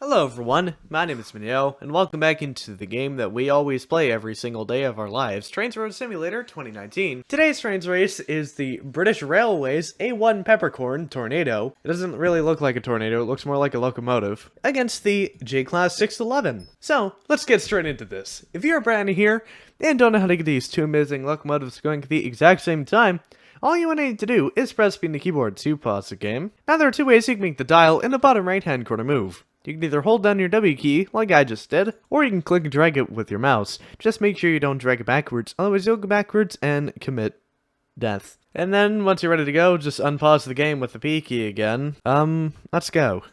Hello everyone, my name is Minjeo, and welcome back into the game that we always play every single day of our lives, Trainz Road Simulator 2019. Today's Trainz race is the British Railways A1 Peppercorn Tornado. It doesn't really look like a tornado, it looks more like a locomotive, against the J-Class 611. So, let's get straight into this. If you're brand new here, and don't know how to get these two amazing locomotives going at the exact same time, all you need to do is press B on the keyboard to pause the game. Now there are two ways you can make the dial in the bottom right hand corner move. You can either hold down your W key, like I just did, or you can click and drag it with your mouse. Just make sure you don't drag it backwards, otherwise you'll go backwards and commit death. And then, once you're ready to go, just unpause the game with the P key again. Let's go.